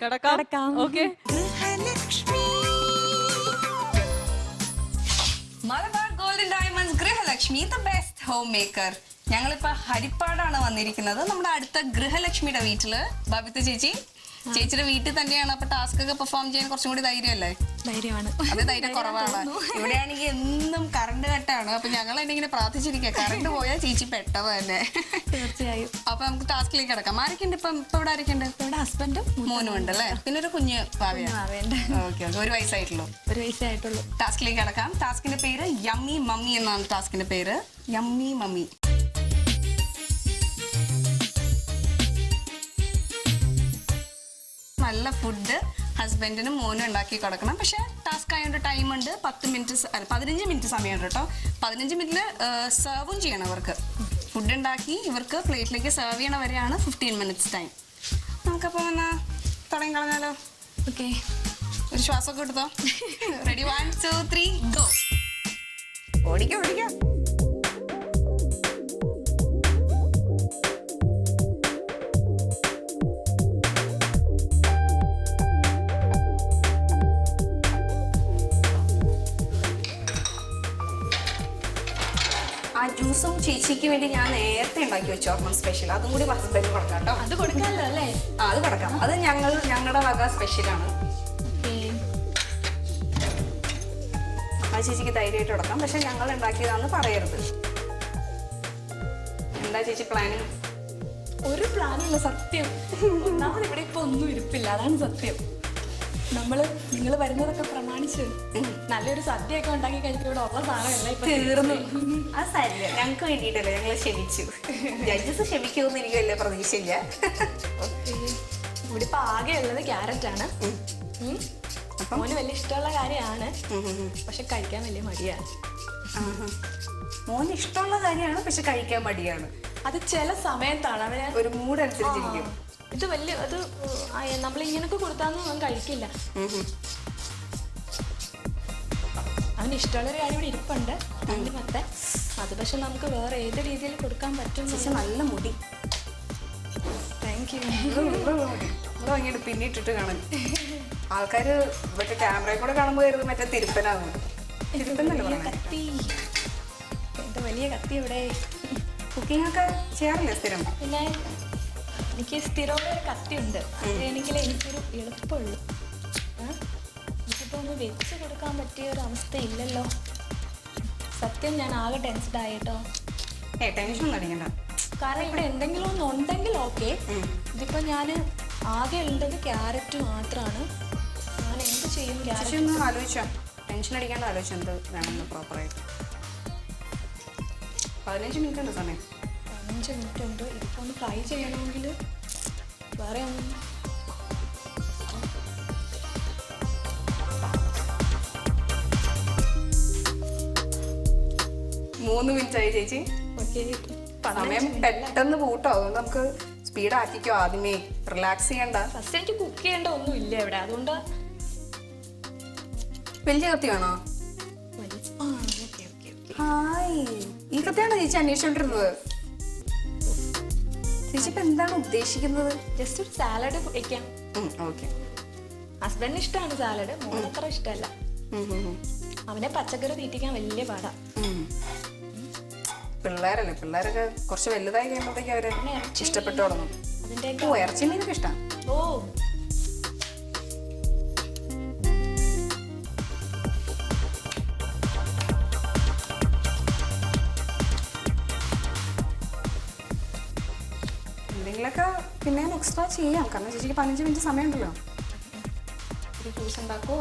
കിടക്കാം. Okay. Malabar golden diamonds Grihalakshmi the best home maker. ഞങ്ങളിപ്പോ ഹരിപ്പാടാണ് വന്നിരിക്കുന്നത്. നമ്മുടെ അടുത്ത ഗൃഹലക്ഷ്മിയുടെ വീട്ടില് ബബിത ചേച്ചിയുടെ വീട്ടിൽ തന്നെയാണ്. അപ്പൊ ടാസ്ക് ഒക്കെ പെർഫോം ചെയ്യാൻ കുറച്ചും കൂടി ധൈര്യമല്ലേ? ധൈര്യമാണ്. അത് ധൈര്യം കുറവാണ്. ഇവിടെയാണെങ്കിൽ എന്നും കറണ്ട് കട്ടാണ്. അപ്പൊ ഞങ്ങൾ തന്നെ ഇങ്ങനെ പ്രാർത്ഥിച്ചിരിക്കുക, കറണ്ട് പോയാൽ ചേച്ചി പെട്ടത് തന്നെ. തീർച്ചയായും. അപ്പൊ നമുക്ക് ടാസ്കിലേക്ക് കിടക്കാം. ആരൊക്കെയുണ്ട് ഇപ്പൊ? ഇവിടെ ആരൊക്കെയുണ്ട്? ഇവിടെ ഹസ്ബൻഡും മോനും ഉണ്ട് അല്ലേ? പിന്നെ ഒരു കുഞ്ഞ് ഭാവിയാണ്. Okay okay. ഒരു വയസ്സായിട്ടുള്ളൂ. ഒരു വയസ്സായിട്ടുള്ളൂ. ടാസ്കിലേക്ക് കിടക്കാം. ടാസ്കിന്റെ പേര് യമ്മി മമ്മി എന്നാണ്. ടാസ്കിന്റെ പേര് യമ്മി മമ്മി. നല്ല ഫുഡ് ഹസ്ബൻഡിനും മോനും ഉണ്ടാക്കി കൊടുക്കണം. പക്ഷെ ടാസ്ക് ആയതുകൊണ്ട് ടൈം ഉണ്ട്. 15 മിനിറ്റ് സമയമുണ്ട് കേട്ടോ. 15 മിനിറ്റിൽ സെർവും ചെയ്യണം ഇവർക്ക്. ഫുഡ് ഉണ്ടാക്കി ഇവർക്ക് പ്ലേറ്റിലേക്ക് സെർവ് ചെയ്യണ വരെയാണ് 15 മിനിറ്റ്സ് ടൈം. നമുക്കപ്പോൾ വന്നാൽ തുടങ്ങി കളഞ്ഞാലോ? ഓക്കെ. ഒരു ശ്വാസമൊക്കെ എടുത്തോ. റെഡി? 1 2 3 ഗോ. ഓടിക്കാം ഓടിക്കാം. ആ ജ്യൂസും ചേച്ചിക്ക് വേണ്ടി ഞാൻ നേരത്തെ ഉണ്ടാക്കി വെച്ചു. ഓർമ്മ സ്പെഷ്യൽ. അതും കൂടി ഹസ്ബൻഡ് കൊടുക്കാം കേട്ടോ. അത് കൊടുക്കാമല്ലോ അല്ലേ? ആ അത് കൊടുക്കാം. അത് ഞങ്ങളുടെ വക സ്പെഷ്യലാണ്. ആ ചേച്ചിക്ക് ധൈര്യമായിട്ട് കൊടുക്കാം. പക്ഷെ ഞങ്ങൾ ഉണ്ടാക്കിയതാണെന്ന് പറയരുത്. എന്താ ചേച്ചി പ്ലാന്? ഒരു പ്ലാനില്ല സത്യം. ഒന്നാമത് ഇവിടെ ഇപ്പൊ ഒന്നും ഇരിപ്പില്ല, അതാണ് സത്യം. നിങ്ങൾ വരുന്നതൊക്കെ പ്രമാണിച്ച് നല്ലൊരു സദ്യയൊക്കെ ഉണ്ടാക്കി കഴിക്കും. ഇവിടെ ഉള്ള സാധനമല്ല ഇപ്പൊ തീർന്നു. അത് സാരില്ല, ഞങ്ങൾക്ക് വേണ്ടിയിട്ടല്ലേ. ഞങ്ങൾ ക്ഷമിച്ചു. ജഡ്ജസ് ക്ഷമിക്കുമെന്ന് എനിക്ക് വലിയ പ്രതീക്ഷയില്ല. ഇവിടെ ഇപ്പൊ ആകെ ഉള്ളത് ക്യാരറ്റാണ്. മോന് വലിയ ഇഷ്ടമുള്ള കാര്യമാണ്, പക്ഷെ കഴിക്കാൻ വലിയ മടിയാണ്. മോന് ഇഷ്ടമുള്ള കാര്യമാണ്, പക്ഷെ കഴിക്കാൻ മടിയാണ്. അത് ചില സമയത്താണ് അവന് ഒരു മൂഡ് അനുസരിച്ചിരിക്കും. ഇത് വലിയ അത് നമ്മൾ ഇങ്ങനൊക്കെ കൊടുത്താന്നും അവൻ കഴിക്കില്ല. അവന് ഇഷ്ടമുള്ളൊരു കാര്യം ഇവിടെ ഇരിപ്പുണ്ട്, മത്തൻ. അത് പക്ഷെ നമുക്ക് വേറെ ഏത് രീതിയിൽ കൊടുക്കാൻ പറ്റും. പക്ഷെ നല്ല മുടി. Thank you. നമ്മൾ ഭയങ്കര പിന്നിട്ടിട്ട് കാണാൻ ആൾക്കാർ മറ്റേ ക്യാമറയിൽ കൂടെ കാണുമ്പോൾ കരുത് മറ്റേ തിരുപ്പനാകും. കത്തി, എന്റെ വലിയ കത്തി ഇവിടെ. കുക്കിംഗ് ഒക്കെ ചെയ്യാറില്ലേ സ്ഥിരം? പിന്നെ എനിക്ക് സ്ഥിരമുള്ള ഒരു കത്തി ഉണ്ട്. അതാണെങ്കിലേ എനിക്കൊരു എളുപ്പമുള്ളൂ. എനിക്കിപ്പോൾ ഒന്ന് വെച്ച് കൊടുക്കാൻ പറ്റിയ ഒരു അവസ്ഥ ഇല്ലല്ലോ. സത്യം ഞാൻ ആകെ ടെൻസ്ഡ് ആയിട്ടോ. ടെൻഷൻ ഒന്നും അടിക്കണ്ട. കാരണം ഇവിടെ എന്തെങ്കിലും ഒന്നുണ്ടെങ്കിൽ ഓക്കെ. ഇതിപ്പോൾ ഞാൻ ആകെ ഉള്ളത് ക്യാരറ്റ് മാത്രമാണ്. ഞാൻ എന്ത് ചെയ്യും? ക്യാരറ്റ് ഒന്ന് ആലോചിച്ചോ. ടെൻഷൻ അടിക്കാണ്ട് ആലോചിച്ചോ എന്ത് വേണമെന്ന് പ്രോപ്പറായിട്ട്. 15 മിനിറ്റ് ഉണ്ട് സമയം. 15 മിനിറ്റ് ഉണ്ട്. ഇതിപ്പോൾ ഒന്ന് ഫ്രൈ ചെയ്യണമെങ്കിൽ വേറെ ഒന്നും. മൂന്ന് മിനിറ്റ് ആയി ചേച്ചി. സമയം പെട്ടെന്ന് കൂട്ടോ. അതുകൊണ്ട് നമുക്ക് സ്പീഡ് ആക്കിക്കോ. ആദ്യമേ റിലാക്സ് ചെയ്യണ്ട. ഫസ്റ്റ് എനിക്ക് കുക്ക് ചെയ്യേണ്ട ഒന്നും ഇല്ല ഇവിടെ, അതുകൊണ്ട്. വലിയ കത്തി വേണോ? ഹായ്, ഈ കത്തിയാണോ ചേച്ചി അന്വേഷിച്ചോണ്ടിരുന്നത്? ചേച്ചി ഇപ്പൊ എന്താണ് ഉദ്ദേശിക്കുന്നത്? ജസ്റ്റ് ഒരു സാലഡ് വയ്ക്കാം. ഓക്കെ. ഹസ്ബൻഡിന് ഇഷ്ടമാണ് സാലഡ്, മോന് അത്ര ഇഷ്ടമല്ല. അവനെ പച്ചക്കറി തീറ്റിക്കാൻ വലിയ പാടാ. പിള്ളേരല്ലേ, പിള്ളേരൊക്കെ കുറച്ച് വലുതായി കഴിയുമ്പോഴത്തേക്ക് അവര് ഇഷ്ടപ്പെട്ടു തുടങ്ങും. അതിന്റെ ഇറച്ചി മീനൊക്കെ ഇഷ്ടം. ഓ, എന്തെങ്കിലുമൊക്കെ പിന്നെ എക്സ്ട്രാ ചെയ്യാം. കാരണം ചേച്ചിക്ക് 15 മിനിറ്റ് സമയമുണ്ടല്ലോ. ഒരു ജ്യൂസ് ഉണ്ടാക്കുമോ?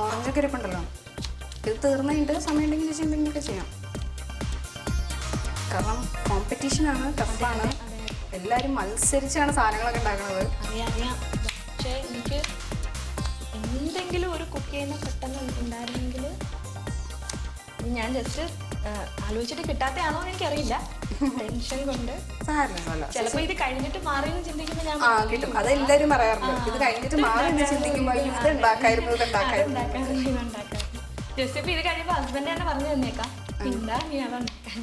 ഓറഞ്ചൊക്കെ ഇരിപ്പുണ്ടല്ലോ. ഇത് തീർന്നു കഴിഞ്ഞിട്ട് സമയം ഉണ്ടെങ്കിൽ ചേച്ചി എന്തെങ്കിലുമൊക്കെ ചെയ്യാം. കാരണം കോമ്പറ്റീഷനാണ്, ടഫാണ്. എല്ലാവരും മത്സരിച്ചാണ് സാധനങ്ങളൊക്കെ ഉണ്ടാക്കുന്നത്. അറിയാം. പക്ഷേ എനിക്ക് എന്തെങ്കിലും ഒരു കുക്ക് ചെയ്യുന്ന പെട്ടെന്ന് ഉണ്ടായിരുന്നെങ്കിൽ. ഞാൻ ജസ്റ്റ് ആലോചിച്ചിട്ട് കിട്ടാത്തയാണോ എന്ന് എനിക്കറിയില്ല. ടെൻഷൻ കൊണ്ട് ചിലപ്പോ ഇത് കഴിഞ്ഞിട്ട് മാറിയെന്ന് ചിന്തിക്കുമ്പോൾ ഞാൻ കിട്ടും. അതെല്ലാവരും പറയാറുണ്ട്. ഇത് കഴിഞ്ഞിട്ട് മാറിയെന്ന് ചിന്തിക്കുമ്പോൾ ഇത് ഉണ്ടാക്കായിരുന്നു. ജസ്റ്റ് ഇപ്പൊ ഇത് കഴിയുമ്പോൾ ഹസ്ബൻഡ് തന്നെ പറഞ്ഞു തന്നേക്കാം, എന്താ നീ അതുണ്ടാക്കാൻ.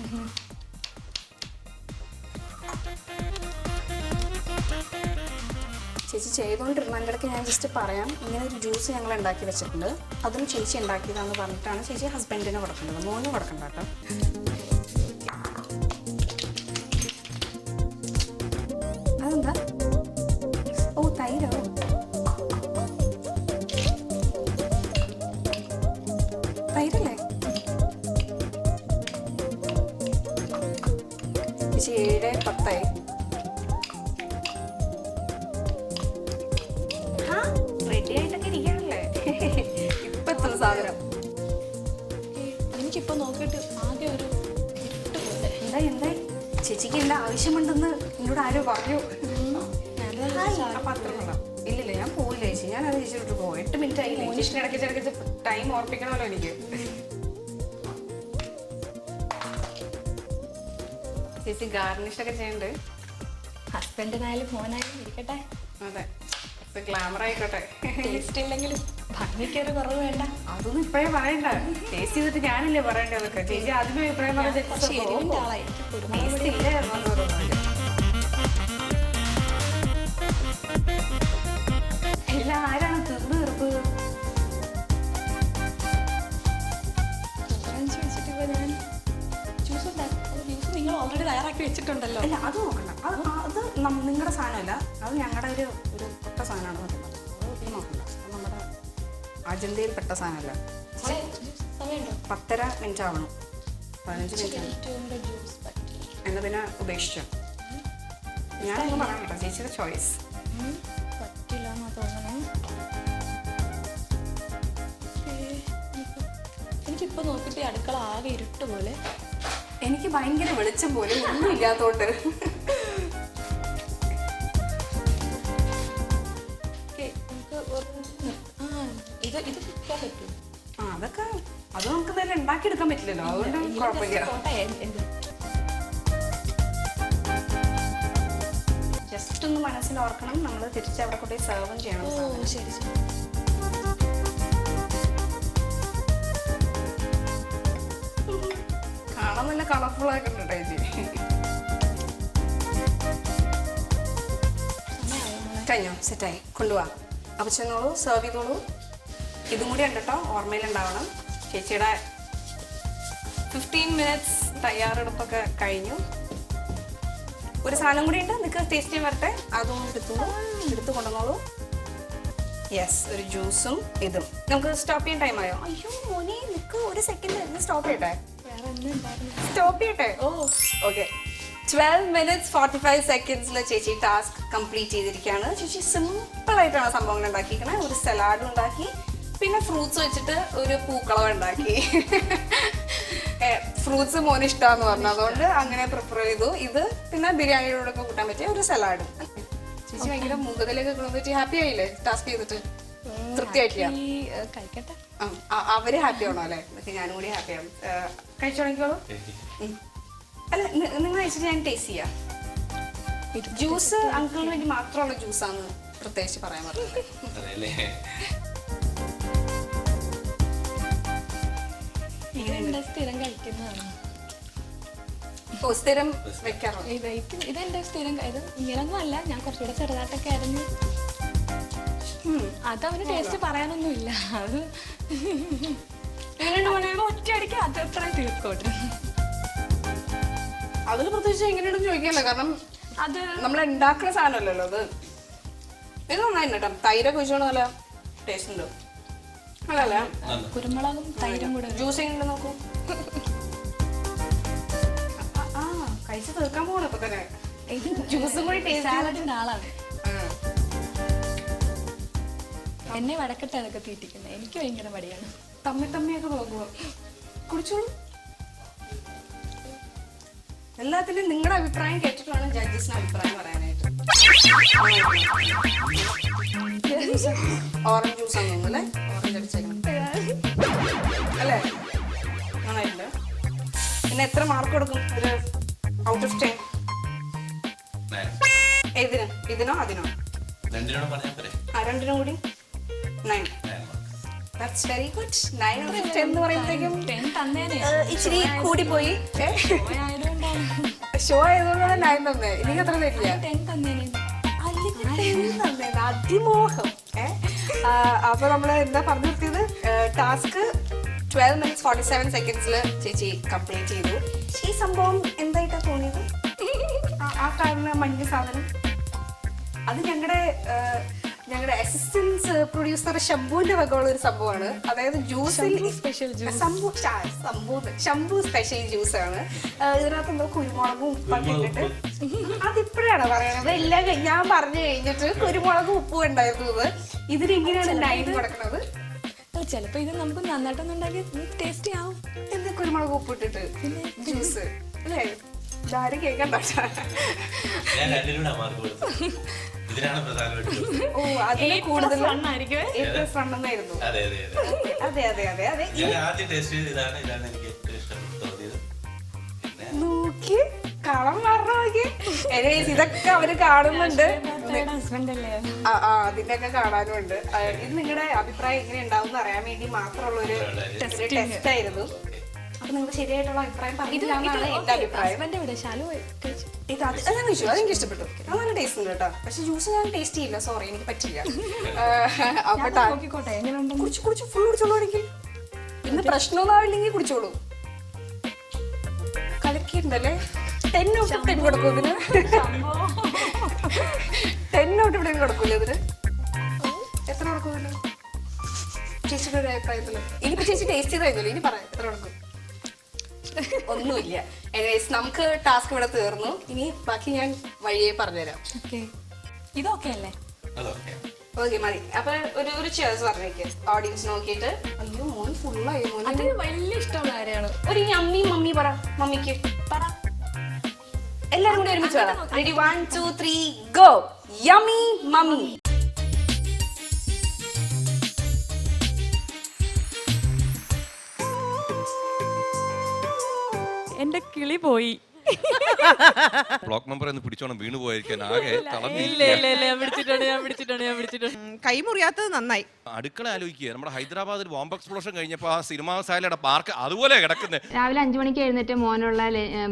ചേച്ചി ചെയ്തുകൊണ്ടിരുന്ന എൻ്റെ ഇടയ്ക്ക് ഞാൻ ജസ്റ്റ് പറയാം, ഇങ്ങനെ ഒരു ജ്യൂസ് ഞങ്ങൾ ഉണ്ടാക്കി വെച്ചിട്ടുണ്ട്. അതും ചേച്ചി ഉണ്ടാക്കിയതാണെന്ന് പറഞ്ഞിട്ടാണ് ചേച്ചി ഹസ്ബൻഡിന് കൊടുക്കേണ്ടത്, മോന് കൊടുക്കണ്ട കേട്ടോ. അതെന്താ? ഓ, തൈരോ? തൈരല്ലേ? ചേച്ചി 7:10 റെഡി ആയിട്ടൊക്കെ ഇരിക്കാനല്ലേ ഇപ്പത്തെ സാധനം. എനിക്കിപ്പോ നോക്കിയിട്ട് ആകെ ഒരു ഇരുട്ട് പോലെ. എന്താ ചേച്ചിക്ക് എന്താ ആവശ്യമുണ്ടെന്ന് എന്നോട് ആരോ പറഞ്ഞു. ഇല്ലില്ല, ഞാൻ പോയില്ല ചേച്ചി, ഞാൻ അത് ചേച്ചിട്ട് പോകും. 8 മിനിറ്റ് ആയില്ലേ, ഇടയ്ക്ക് ടൈം ഓർപ്പിക്കണമല്ലോ എനിക്ക്. ചേച്ചി ഗാർണിഷ് ഒക്കെ ചെയ്യണ്ട്. ഹസ്ബൻഡിനായാലും മോനായാലും ഇരിക്കട്ടെ. അതെ, ഗ്ലാമർ ആയിക്കോട്ടെ. ടേസ്റ്റ് ഇല്ലെങ്കിലും ഭംഗിക്കൊരു കുറവ് വേണ്ട. അതൊന്നും ഇപ്പഴേ പറയണ്ട, ടേസ്റ്റ് ചെയ്തിട്ട് ഞാനല്ലേ പറയണ്ടേ അതൊക്കെ. ചേച്ചി ആദ്യമേ അഭിപ്രായം പക്ഷേ എരിവിൻ്റെ ആളായി എനിക്ക് കുരുമുളക് പൊടി എല്ലാം ആരാണ് തീർന്നു തീർത്തത്? വെച്ചിട്ട് ഇപ്പൊ ഞാൻ ജ്യൂസ് നിങ്ങൾ ഓൾറെഡി തയ്യാറാക്കി വെച്ചിട്ടുണ്ടല്ലോ. അല്ല, അത് നോക്കണ്ട, അത് നിങ്ങളുടെ സാധനമല്ല, അത് ഞങ്ങളുടെ ഒരു പെട്ട സാധനമാണ് പറയുന്നത്. അത് നോക്കണ്ട, അത് നമ്മുടെ അജന്തയിൽപ്പെട്ട സാധനമല്ല. സമയമുണ്ടോ? 10:30 മിനിറ്റ് ആവണം. 15 മിനിറ്റ് എന്നെ പിന്നെ ഉപേക്ഷിച്ചു. ഞാനൊന്നും പറയാൻ കേട്ടോ, ചേച്ചിയുടെ ചോയ്സ്. പറ്റില്ല എന്നാ തോന്നണേ. എനിക്കിപ്പോ നോക്കിയിട്ട് അടുക്കള ആകെ ഇരുട്ട് പോലെ. എനിക്ക് ഭയങ്കര വെളിച്ചം പോലെ, ഒന്നും ഇല്ലാത്തോണ്ട്. അതൊക്കെ അത് നമുക്ക് തന്നെ ഉണ്ടാക്കിയെടുക്കാൻ പറ്റില്ലല്ലോ, അതുകൊണ്ട് കുഴപ്പമില്ല. ജസ്റ്റ് ഒന്ന് മനസ്സിൽ ഓർക്കണം, നമ്മൾ തിരിച്ച് അവിടെ കൊണ്ടുപോയി സെർവും ചെയ്യണം. ശരി ശരി. കാണാൻ നല്ല കളർഫുൾ ആയിട്ടുണ്ട് ചേച്ചി. കഴിഞ്ഞോ? സെറ്റായി, കൊണ്ടുപോവാ. അപ്പോൾ ചെന്നോളൂ, സെർവ് ചെയ്തോളൂ. ഇതും കൂടി ഉണ്ട് കേട്ടോ, ഓർമ്മയിലുണ്ടാവണം. ചേച്ചിയുടെ 15 മിനിറ്റ്സ് തയ്യാറെടുപ്പൊക്കെ കഴിഞ്ഞു. ഒരു സാധനം കൂടി ഉണ്ട്, നിങ്ങൾക്ക് ടേസ്റ്റ് ചെയ്യാൻ വരട്ടെ. അതും എടുത്തു കൊണ്ടുവന്നോളൂ. യെസ്, ഒരു ജ്യൂസും ഇതും. നമുക്ക് സ്റ്റോപ്പ് ചെയ്യാൻ ടൈം ആയോ? അയ്യോ മോനെ, നിൽക്ക് ഒരു സെക്കൻഡ്, സ്റ്റോപ്പ് ചെയ്യട്ടെ. സ്റ്റോപ്പ് ചെയ്യട്ടെ. ഓക്കെ, 12 മിനിറ്റ്സ് 45 സെക്കൻഡ്സിൽ ചേച്ചി ടാസ്ക് കംപ്ലീറ്റ് ചെയ്തിരിക്കുകയാണ്. ചേച്ചി സിമ്പിൾ ആയിട്ടാണ് സംഭവങ്ങൾ ഉണ്ടാക്കിയിരിക്കണേ. ഒരു സലാഡും ഉണ്ടാക്കി, പിന്നെ ഫ്രൂട്ട്സ് വെച്ചിട്ട് ഒരു പൂക്കളം ഉണ്ടാക്കി. ഫ്രൂട്ട്സ് മോന് ഇഷ്ടമാന്ന് പറഞ്ഞു, അതുകൊണ്ട് അങ്ങനെ പ്രിപ്പയർ ചെയ്തു. ഇത് പിന്നെ ബിരിയാണിയോടെ ഒക്കെ കൂട്ടാൻ പറ്റിയ ഒരു സലാഡും. ചേച്ചി ഭയങ്കര മുഖത്തിലേക്ക് കൊണ്ടുവന്നിട്ട് ഹാപ്പി ആയില്ലേ ടാസ്ക് ചെയ്തിട്ട്? തൃപ്തിയായിട്ടില്ല? കഴിക്കട്ടെ. അവര് ഹാപ്പി ആണോ അല്ലേ? ഞാനും കൂടി ഹാപ്പിയാണ്. കഴിച്ചു തുടങ്ങിക്കോളൂ. അല്ല, നിങ്ങൾ കഴിച്ചിട്ട് ഞാൻ ടേസ്റ്റ് ചെയ്യാം. ജ്യൂസ് അങ്കിളിന് വേണ്ടി മാത്രമുള്ള ജ്യൂസാന്ന് പ്രത്യേകിച്ച് പറയാൻ പറഞ്ഞത്. സ്ഥിരം കഴിക്കുന്നതാണ്. ഓ, സ്ഥിരം വെക്കാറുണ്ട്. ഇതെന്റെ സ്ഥിരം, ഇത് ഇങ്ങനൊന്നും അല്ല, ഞാൻ കുറച്ചുകൂടെ ചെറുതായിട്ടൊക്കെ ആയിരുന്നു. അതവന് ടേസ്റ്റ് പറയാനൊന്നുമില്ല. അത് ഒറ്റയടിക്ക് അത് എത്ര തീർക്കോട്ടെ. അതിൽ പ്രത്യേകിച്ച് എങ്ങനെയാണെന്ന് ചോദിക്കാനല്ല, കാരണം അത് നമ്മൾ ഉണ്ടാക്കുന്ന സാധനമല്ലല്ലോ അത്. ഇത് നന്നായിരുന്നു കേട്ടോ, തൈരൊക്കെ ഒഴിച്ചോണ്ട് നല്ല ടേസ്റ്റ് ഉണ്ട്. അല്ലല്ലേ? കുരുമുളകും തൈരും കൂടെ ജ്യൂസ് ചെയ്യുന്നുണ്ട്, നോക്കൂ. കഴിച്ച് തീർക്കാൻ പോകണം ഇപ്പൊ തന്നെ. ജ്യൂസും കൂടി സാലഡിന്റെ ആളാണ്. എന്നെ വടക്കട്ടെ അതൊക്കെ തീറ്റിക്കുന്നത്, എനിക്ക് ഭയങ്കര മടിയാണ്. തമ്മിയൊക്കെ പോകുമോ? കുടിച്ചോളൂ. എല്ലാത്തിലും നിങ്ങളുടെ അഭിപ്രായം കേട്ടിട്ട് വേണം ജഡ്ജസിന് അഭിപ്രായം പറയാനായിട്ട്. ഓറഞ്ച് ജ്യൂസ് ആണെന്ന് തോന്നുന്നു അല്ലേ? ഓറഞ്ച് അടിച്ചേക്കണം അല്ലേ? നന്നായിട്ടുണ്ട്. പിന്നെ എത്ര മാർക്ക് കൊടുക്കും ഒരു ഔട്ട് ഓഫ് 10? ഏതിന്? ഇതിനോ അതിനോ? രണ്ടിനും കൂടി 9. That's very good. 9 out of 10 എന്ന് പറയുമ്പോഴത്തേക്കും ഇച്ചിരി കൂടിപ്പോയി. ഷോ ആയതുകൊണ്ടാണ് 9 തന്നെ. എനിക്ക് അത്ര തരില്ല. അതിമോഹം. അപ്പൊ നമ്മള് എന്താ പറഞ്ഞു നിർത്തിയത്? ടാസ്ക് 12 minutes 47 seconds ചേച്ചി കംപ്ലീറ്റ് ചെയ്തു. ഈ സംഭവം എന്തായിട്ടാ തോന്നിയത്? ആ കാണുന്ന മഞ്ഞ സാധനം അത് ഞങ്ങളുടെ അസിസ്റ്റൻസ് പ്രൊഡ്യൂസർ ശംഭുവിന്റെ വകയുള്ള ഒരു സംഭവമാണ്. അതായത് ജ്യൂസിൽ special juice, Shambhu special juice ആണ്. ഇതിനകത്ത് എന്തോ കുരുമുളകും ഉപ്പൊക്കെ ഇട്ടിട്ട്, അതിപ്പോഴാണ് പറയണത്. എല്ലാം ഞാൻ പറഞ്ഞു കഴിഞ്ഞിട്ട് കുരുമുളകും ഉപ്പും ഉണ്ടായിരുന്നത്. ഇതിനെങ്ങനെയാണ് 9 കൊടുക്കുന്നത്? ചിലപ്പോ ഇത് നമുക്ക് നന്നായിട്ടൊന്നുണ്ടാക്കി ടേസ്റ്റി ആവും. എന്ത് കുരുമുളക് ഉപ്പ് ഇട്ടിട്ട് ജ്യൂസ് അല്ലേ? ഇതാരും കേൾക്കണ്ട. ഓ, അതിന് കൂടുതൽ ആയിരിക്കും. ഫണ്ണായിരുന്നു. അതെ. നോക്കി കളം പറഞ്ഞു നോക്കി. ഇതൊക്കെ അവര് കാണുന്നുണ്ട്. ഹസ്ബൻഡ് അല്ലേ? അതിന്റെ ഒക്കെ കാണാനുണ്ട്. ഇത് നിങ്ങളുടെ അഭിപ്രായം എങ്ങനെ ഉണ്ടാവും അറിയാൻ വേണ്ടി മാത്രമുള്ള ഒരു ടെസ്റ്റ് ആയിരുന്നു. അപ്പൊ നിങ്ങൾ ശരിയായിട്ടുള്ള അഭിപ്രായം പറഞ്ഞില്ലാന്നാണ് എന്റെ അഭിപ്രായം. ഇത് ഞാൻ കഴിച്ചു, അതെനിക്ക് ഇഷ്ടപ്പെട്ടു. അത് നല്ല ടേസ്റ്റ് ഉണ്ട് കേട്ടോ. പക്ഷെ ജ്യൂസ് ഞാൻ ടേസ്റ്റ് ചെയ്യില്ല, സോറി, എനിക്ക് പറ്റില്ല. കുടിച്ചു ഫുൾ കുടിച്ചോളൂണെങ്കിൽ ഇന്ന് പ്രശ്നമൊന്നും ആവില്ലെങ്കിൽ കുടിച്ചോളൂ. കലക്കിയിട്ടുണ്ടല്ലേ? 10 out of 10 കൊടുക്കും ഇതിന്. 10 out of 10 കൊടുക്കൂല ഇതിന്? എത്ര കൊടുക്കും ഇതിന് ചേച്ചിയുടെ ഒരു അഭിപ്രായത്തില്? ഇനിയിപ്പോ ചേച്ചി ടേസ്റ്റ് ചെയ്ത് കഴിഞ്ഞല്ലോ, ഇനി പറയാം എത്ര കൊടുക്കും? ഒന്നുമില്ല. എനിവേസ് നമുക്ക് ടാസ്ക് ഇവിടെ തീർന്നു. ഇനി ബാക്കി ഞാൻ വഴിയെ പറഞ്ഞുതരാം. ഇതൊക്കെ അല്ലേ? ഓക്കെ, മതി. അപ്പൊ ഒരു ചേഴ്സ് പറഞ്ഞേക്ക് ഓഡിയൻസ് നോക്കിയിട്ട്. അയ്യോ, മോൻ ഫുള്ളായി. അത് വലിയ ഇഷ്ടമുള്ള കാര്യമാണ്. ഒരു യമ്മി മമ്മി പറ. മമ്മിക്ക് പറ. എല്ലാരും കൂടി ഒരുമിച്ച് പറ. റെഡി? 1 2 3 ഗോ. Yummy mummy. എന്റെ കിളി പോയി. ബ്ലോക്ക് മെമ്പർ എന്ന് പിടിച്ചോണം വീണു പോയിരിക്കാൻ ആകെ കൈമുറിയാത്തത് നന്നായി. അടുക്കള ആലോചിക്കുക. നമ്മുടെ ഹൈദരാബാദിൽ ബോംബ് എക്സ്പ്ലോഷൻ കഴിഞ്ഞപ്പോൾ ആ സിനിമാ സാലയുടെ പാർക്ക് അതുപോലെ കിടക്കുന്നത്. രാവിലെ 5 മണിക്ക് എഴുന്നേറ്റ് മോനുള്ള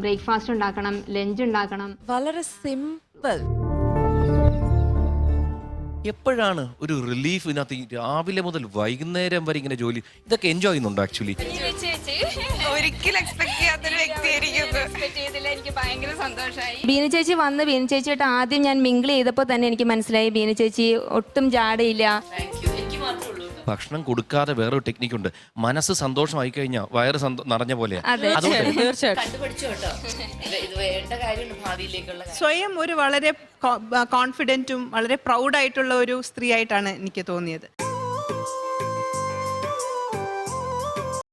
ബ്രേക്ക്ഫാസ്റ്റ് ഉണ്ടാക്കണം, ലഞ്ച് ഉണ്ടാക്കണം. വളരെ സിമ്പിൾ. എപ്പോഴാണ് ഒരു റിലീഫ് ഇതിനകത്ത്? രാവിലെ മുതൽ വൈകുന്നേരം വരെ ഇങ്ങനെ ജോലി, ഇതൊക്കെ എൻജോയ് ചെയ്യുന്നുണ്ടോ ആക്ച്വലി? ഒരിക്കലും എക്സ്പെക്ട് ചെയ്യാത്തൊരു വ്യക്തിയായിരിക്കും. എനിക്ക് ഭയങ്കര സന്തോഷമായി. ബീന ചേച്ചി വന്ന് ബീന ചേച്ചിയായിട്ട് ആദ്യം ഞാൻ മിങ്കിൾ ചെയ്തപ്പോൾ തന്നെ എനിക്ക് മനസ്സിലായി ബീന ചേച്ചി ഒട്ടും ജാടയില്ല. ഭക്ഷണം കൊടുക്കാതെ വേറൊരു ടെക്നിക്കുണ്ട്. മനസ്സ് സന്തോഷമായി കഴിഞ്ഞാൽ വയറ് നിറഞ്ഞ പോലെ. സ്വയം ഒരു വളരെ കോൺഫിഡന്റും വളരെ പ്രൗഡായിട്ടുള്ള ഒരു സ്ത്രീ ആയിട്ടാണ് എനിക്ക് തോന്നിയത്.